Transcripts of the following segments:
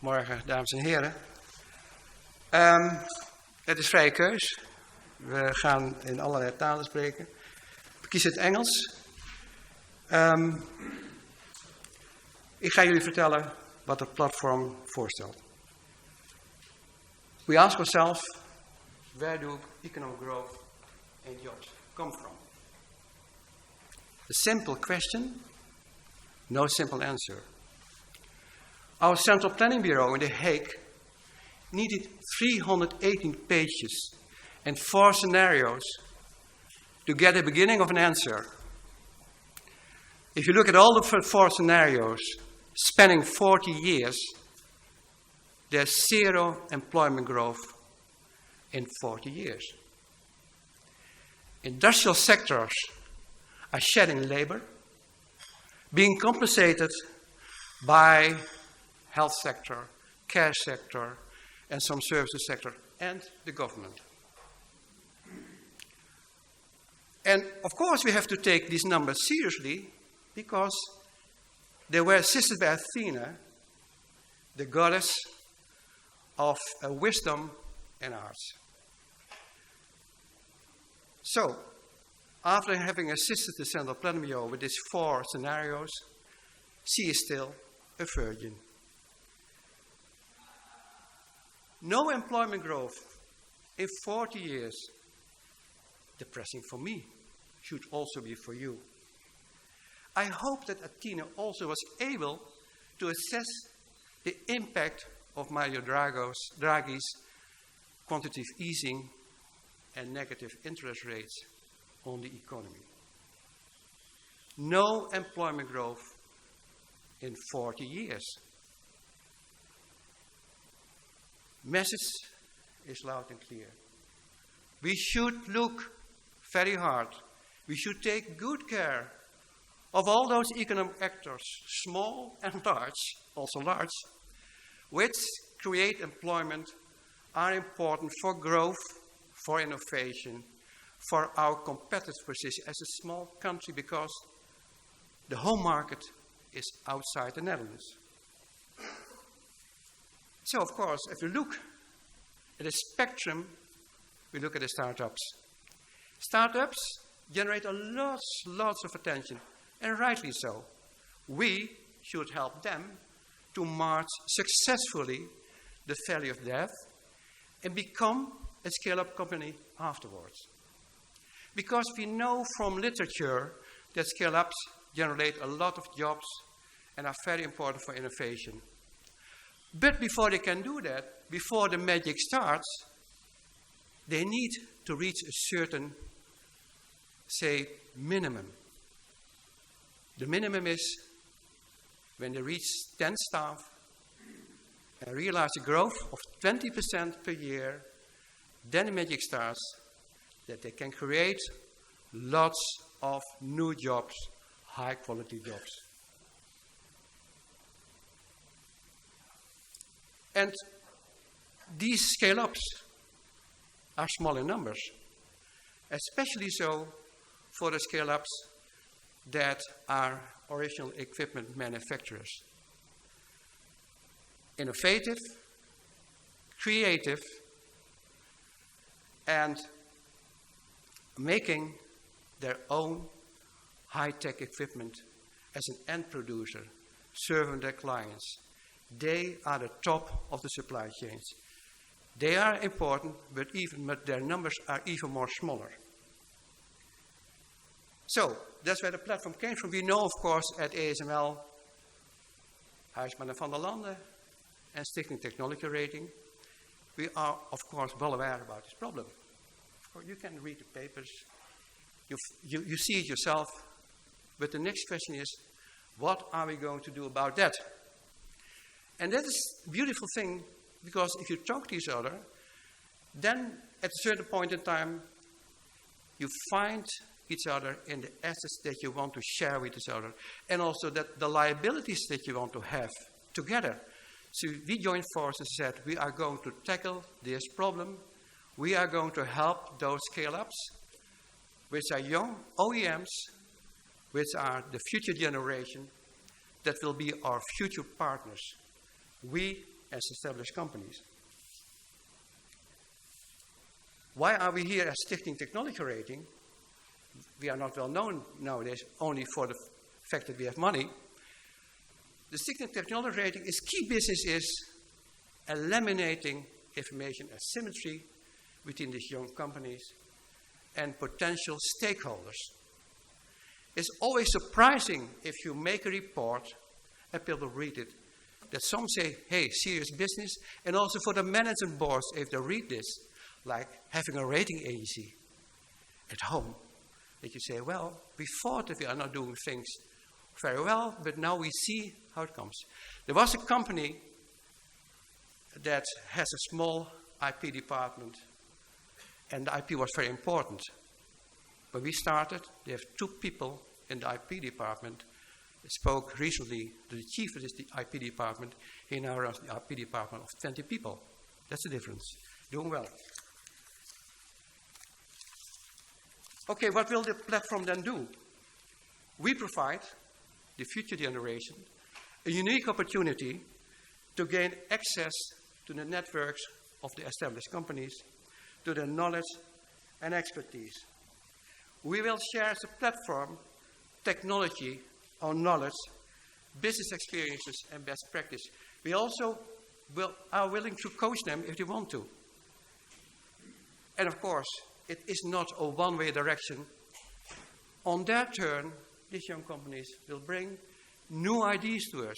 Morgen, dames en heren. Het is vrije keus. We gaan in allerlei talen spreken. We kiezen het Engels. Ik ga jullie vertellen wat het platform voorstelt. We ask ourselves, where do economic growth and jobs come from? A simple question, no simple answer. Our Central Planning Bureau in The Hague needed 318 pages and 4 scenarios to get the beginning of an answer. If you look at all the 4 scenarios spanning 40 years, there's 0 employment growth in 40 years. Industrial sectors are shedding labor, being compensated by health sector, care sector, and some services sector, and the government. And of course we have to take these numbers seriously because they were assisted by Athena, the goddess of wisdom and arts. So, after having assisted the Central Planning Bureau with these 4 scenarios, she is still a virgin. No employment growth in 40 years. Depressing for me, should also be for you. I hope that Athena also was able to assess the impact of Mario Draghi's quantitative easing and negative interest rates on the economy. No employment growth in 40 years. Message is loud and clear. We should look very hard. We should take good care of all those economic actors, small and large, also large, which create employment, are important for growth, for innovation, for our competitive position as a small country, because the home market is outside the Netherlands. So, of course, if you look at the spectrum, we look at the startups. Startups generate lots of attention, and rightly so. We should help them to march successfully the valley of death and become a scale-up company afterwards. Because we know from literature that scale-ups generate a lot of jobs and are very important for innovation. But before they can do that, before the magic starts, they need to reach a certain, say, minimum. The minimum is when they reach 10 staff and realize a growth of 20% per year, then the magic starts, that they can create lots of new jobs, high-quality jobs. And these scale-ups are small in numbers, especially so for the scale-ups that are original equipment manufacturers. Innovative, creative, and making their own high-tech equipment as an end producer, serving their clients. They are the top of the supply chains. They are important, but their numbers are even more smaller. So, that's where the platform came from. We know, of course, at ASML, Huisman en van der Landen, and Stichting Technology Rating, we are, of course, well aware about this problem. Of course, you can read the papers, you see it yourself, but the next question is, what are we going to do about that? And that is a beautiful thing, because if you talk to each other, then at a certain point in time, you find each other in the assets that you want to share with each other, and also that the liabilities that you want to have together. So we joined forces and said, we are going to tackle this problem. We are going to help those scale-ups, which are young OEMs, which are the future generation, that will be our future partners. We as established companies. Why are we here as Stichting Technology Rating? We are not well known nowadays only for the fact that we have money. The Stichting Technology Rating, its key business is eliminating information asymmetry between these young companies and potential stakeholders. It's always surprising if you make a report and people read it, that some say, hey, serious business, and also for the management boards, if they read this, like having a rating agency at home, that you say, well, we thought that we are not doing things very well, but now we see how it comes. There was a company that has a small IP department, and the IP was very important. When we started, they have 2 people in the IP department. I spoke recently to the chief of this IP department. He now runs the IP department of 20 people. That's the difference. Doing well. Okay, what will the platform then do? We provide the future generation a unique opportunity to gain access to the networks of the established companies, to their knowledge and expertise. We will share as a platform technology, our knowledge, business experiences, and best practice. We also are willing to coach them if they want to. And of course, it is not a one-way direction. On their turn, these young companies will bring new ideas to us,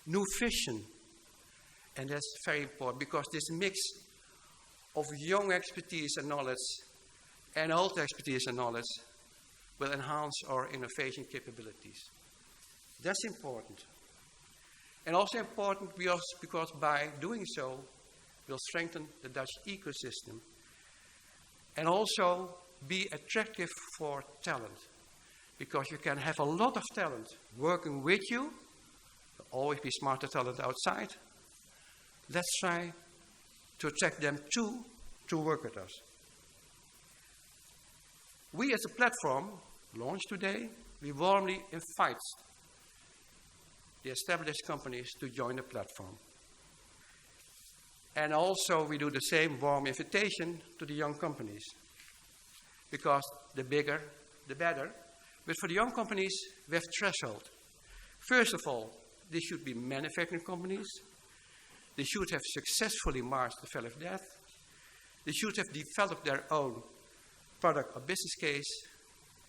new vision. And that's very important because this mix of young expertise and knowledge and old expertise and knowledge will enhance our innovation capabilities. That's important. And also important because by doing so, we'll strengthen the Dutch ecosystem and also be attractive for talent. Because you can have a lot of talent working with you. There'll always be smarter talent outside. Let's try to attract them too to work with us. We as a platform, launched today, we warmly invite the established companies to join the platform. And also we do the same warm invitation to the young companies. Because the bigger, the better. But for the young companies, we have threshold. First of all, they should be manufacturing companies. They should have successfully marched the valley of death. They should have developed their own product or business case.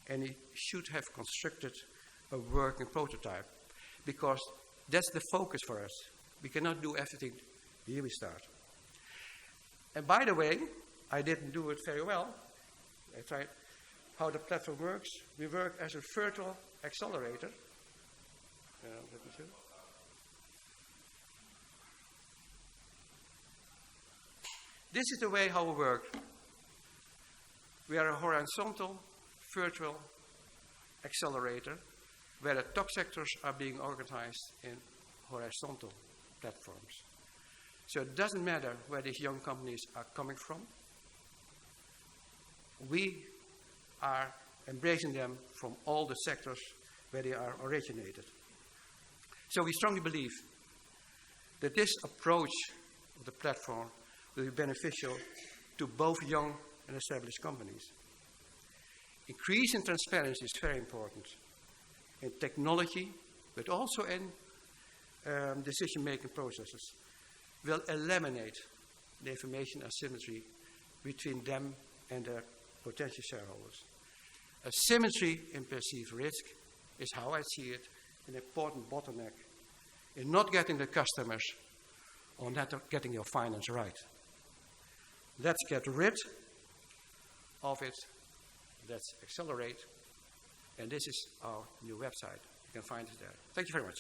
And they should have constructed a working prototype. Because that's the focus for us. We cannot do everything. Here we start. And by the way, I didn't do it very well. I tried how the platform works. We work as a virtual accelerator. Let me show. This is the way how we work. We are a horizontal virtual accelerator where the top sectors are being organized in horizontal platforms. So it doesn't matter where these young companies are coming from. We are embracing them from all the sectors where they are originated. So we strongly believe that this approach of the platform will be beneficial to both young and established companies. Increasing transparency is very important in technology, but also in decision-making processes. Will eliminate the information asymmetry between them and their potential shareholders. Asymmetry in perceived risk is how I see it, an important bottleneck in not getting the customers or not getting your finance right. Let's get rid of it. Let's accelerate. And this is our new website. You can find it there. Thank you very much.